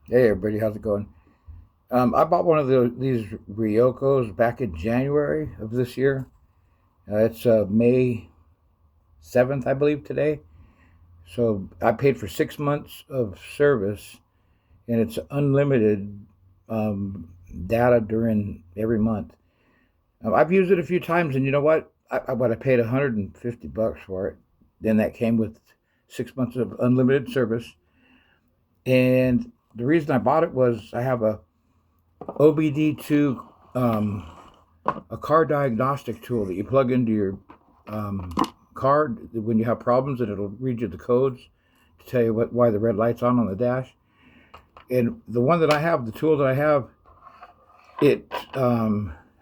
Hey everybody, how's it going? I bought one of these Ryokos back in January of this year. It's May 7th, I believe, today. So I paid for 6 months of service, and it's unlimited data during every month. I've used it a few times, and you know what? I paid $150 for it. Then that came with 6 months of unlimited service. And the reason I bought it was I have a OBD2 a car diagnostic tool that you plug into your um, car when you have problems, and it'll read you the codes to tell you why the red light's on the dash. And the one that I have, the tool that I have, it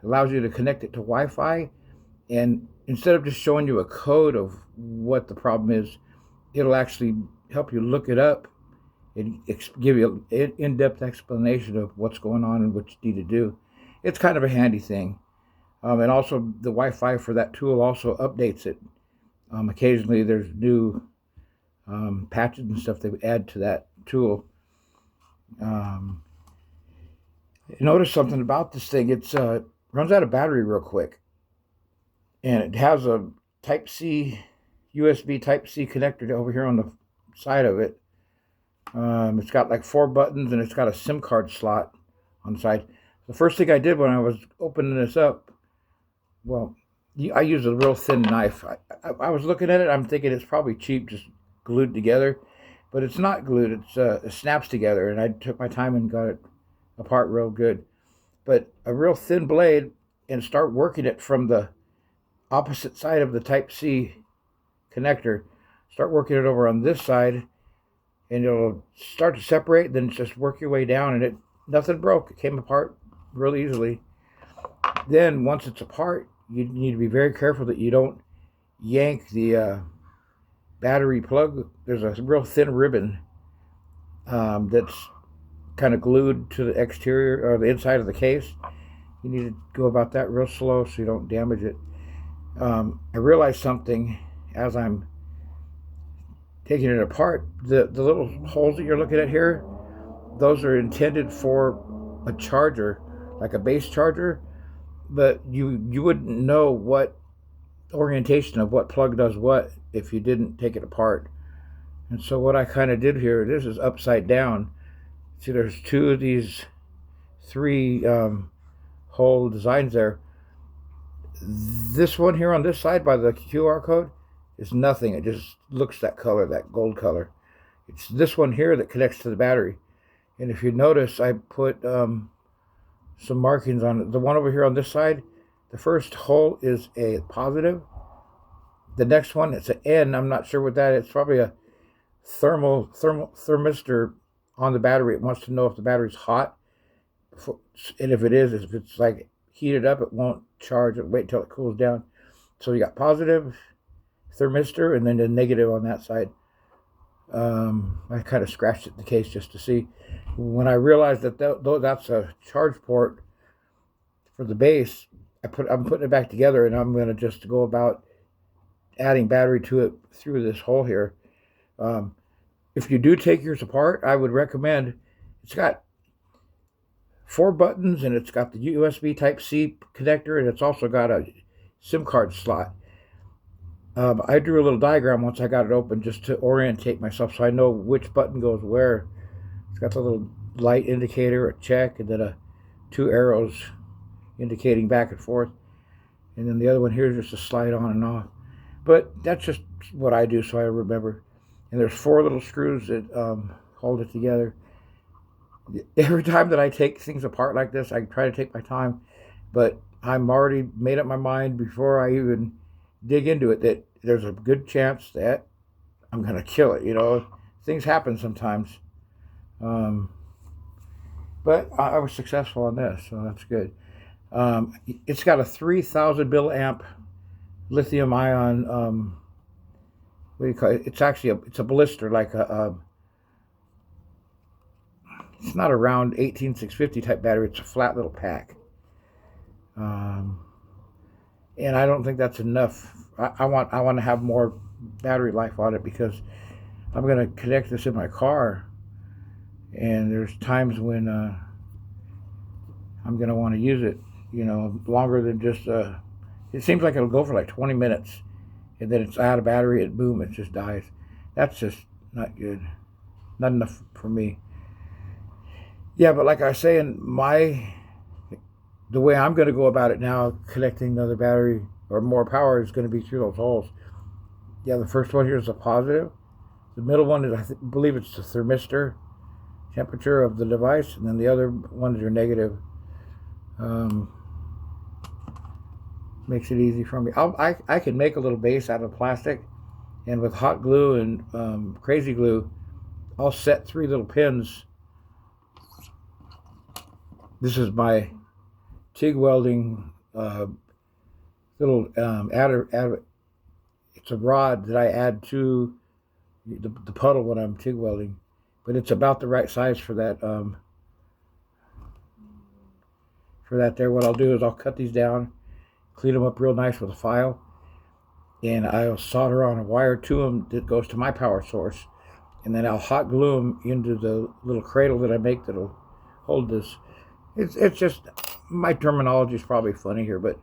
allows you to connect it to Wi-Fi, and instead of just showing you a code of what the problem is, it'll actually help you look it up and give you an in-depth explanation of what's going on and what you need to do. It's kind of a handy thing. And also the Wi-Fi for that tool also updates it. Occasionally there's new patches and stuff they add to that tool. Um, Notice something about this thing. It's runs out of battery real quick, and it has a Type C, USB Type C connector over here on the side of it. It's got like four buttons, and it's got a SIM card slot on the side. The first thing I did when I was opening this up, well, I use a real thin knife. I was looking at it. I'm thinking it's probably cheap, just glued together, but it's not glued. It snaps together, and I took my time and got it apart real good. But a real thin blade, and start working it from the opposite side of the Type C connector. Start working it over on this side, and it'll start to separate. Then just work your way down, and it nothing broke. It came apart real easily. Then once it's apart, you need to be very careful that you don't yank the battery plug. There's a real thin ribbon that's kind of glued to the exterior or the inside of the case. You need to go about that real slow so you don't damage it. I realized something as I'm taking it apart. The little holes that you're looking at here, those are intended for a charger, like a base charger, but you wouldn't know what orientation of what plug does what if you didn't take it apart. And so what I kind of did here, this is upside down. See, there's two of these three hole designs there. This one here on this side by the QR code is nothing. It just looks that color, that gold color. It's this one here that connects to the battery. And if you notice, I put some markings on it. The one over here on this side, the first hole is a positive. The next one, it's an N. I'm not sure what that is. It's probably a thermistor on the battery. It wants to know if the battery's hot, and if it is, if it's like heated up, it won't charge. It'll wait until it cools down. So you got positive thermistor, and then the negative on that side. I kind of scratched it the case just to see. When I realized that that's a charge port for the base, I'm putting it back together, and I'm going to just go about adding battery to it through this hole here. Um, if you do take yours apart, I would recommend. It's got four buttons, and it's got the USB Type C connector, and it's also got a SIM card slot. I drew a little diagram once I got it open just to orientate myself so I know which button goes where. It's got the little light indicator, a check, and then two arrows indicating back and forth. And then the other one here is just a slide on and off. But that's just what I do so I remember. And there's four little screws that hold it together. Every time that I take things apart like this, I try to take my time, but I'm already made up my mind before I even dig into it that there's a good chance that I'm going to kill it. Things happen sometimes. Um, but I was successful on this, so that's good. It's got a 3,000 milliamp lithium ion. What do you call it? It's actually it's a blister, like it's not a round 18650 type battery. It's a flat little pack. Um, and I don't think that's enough. I want to have more battery life on it because I'm going to connect this in my car, And there's times when I'm going to want to use it, longer than just, it seems like it'll go for like 20 minutes and then it's out of battery and boom, it just dies. That's just not good. Not enough for me. Yeah, but like I was saying, the way I'm going to go about it now, connecting another battery or more power is going to be through those holes. Yeah, the first one here is a positive. The middle one is, believe it's the thermistor temperature of the device, and then the other ones are negative. Makes it easy for me. I can make a little base out of plastic, and with hot glue and crazy glue, I'll set 3 little pins. This is my TIG welding little adder. It's a rod that I add to the puddle when I'm TIG welding, but it's about the right size for that. There, what I'll do is I'll cut these down, clean them up real nice with a file, and I'll solder on a wire to them that goes to my power source, and then I'll hot glue them into the little cradle that I make that'll hold this. It's just, my terminology is probably funny here, but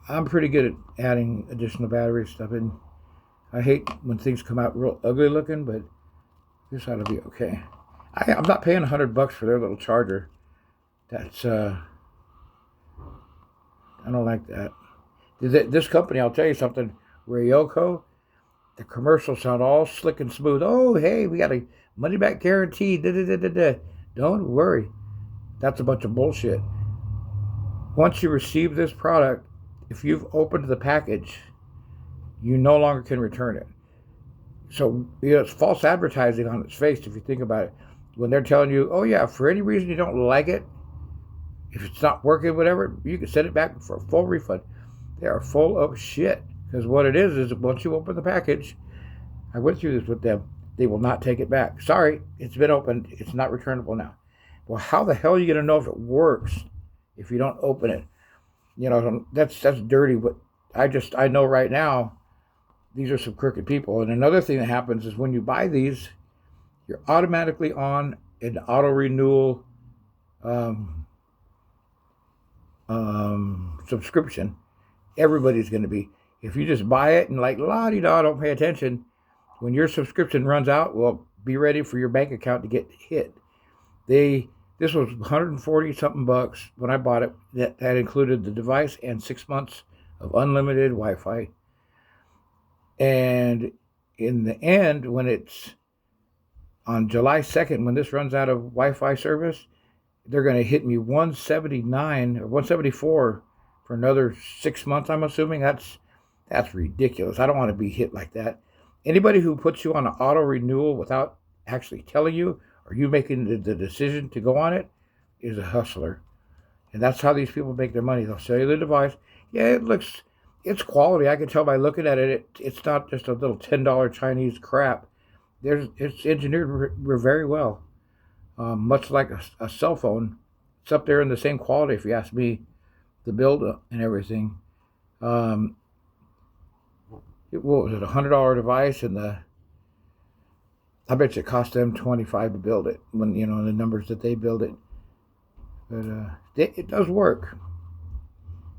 I'm pretty good at adding additional battery stuff in. I hate when things come out real ugly looking, but this ought to be okay. I'm not paying $100 for their little charger. That's I don't like that. This company, I'll tell you something, Ryoko, the commercials sound all slick and smooth. Oh, hey, we got a money back guarantee. Da, da, da, da, da. Don't worry. That's a bunch of bullshit. Once you receive this product, if you've opened the package, you no longer can return it. So, it's false advertising on its face if you think about it. When they're telling you, oh yeah, for any reason you don't like it, if it's not working, whatever, you can send it back for a full refund. They are full of shit. Because what it is once you open the package, I went through this with them, they will not take it back. Sorry, it's been opened. It's not returnable now. Well, how the hell are you going to know if it works if you don't open it? That's dirty. But I know right now, these are some crooked people. And another thing that happens is when you buy these, you're automatically on an auto renewal subscription. Everybody's going to be. If you just buy it and like la-di-da, don't pay attention, when your subscription runs out, well, be ready for your bank account to get hit. This was 140 something bucks when I bought it. That included the device and 6 months of unlimited Wi-Fi. And in the end, when it's on July 2nd, when this runs out of Wi-Fi service, they're going to hit me 179 or 174 for another 6 months, I'm assuming. That's ridiculous. I don't want to be hit like that. Anybody who puts you on an auto renewal without actually telling you, or you making the decision to go on it, is a hustler. And that's how these people make their money. They'll sell you the device. Yeah, it's quality. I can tell by looking at it. It's not just a little $10 Chinese crap. It's engineered very well. Much like a cell phone. It's up there in the same quality, if you ask me, the build and everything. What was it, $100 device, and I bet you it cost them $25 to build it, when the numbers that they build it. But it does work.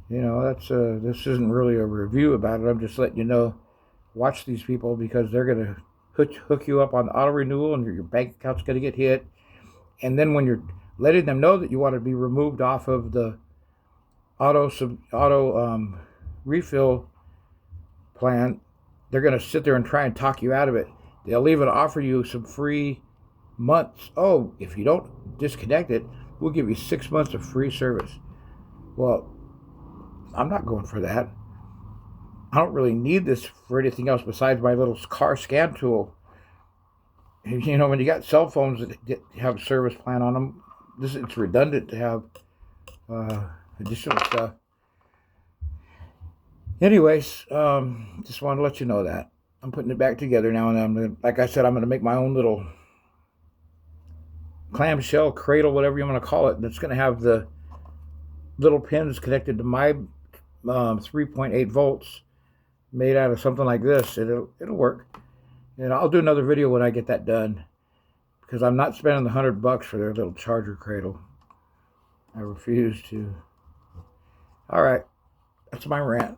That's this isn't really a review about it. I'm just letting you know, watch these people, because they're gonna hook you up on auto renewal, and your bank account's gonna get hit. And then when you're letting them know that you want to be removed off of the auto refill plan, they're going to sit there and try and talk you out of it. They'll even offer you some free months. Oh, if you don't disconnect it, we'll give you 6 months of free service. Well, I'm not going for that. I don't really need this for anything else besides my little car scan tool. When you got cell phones that have a service plan on them, it's redundant to have additional stuff. Anyways, just wanted to let you know that. I'm putting it back together now, and like I said, I'm going to make my own little clamshell cradle, whatever you want to call it, that's going to have the little pins connected to my 3.8 volts, made out of something like this. It'll work. And I'll do another video when I get that done, because I'm not spending the $100 for their little charger cradle. I refuse to. All right, that's my rant.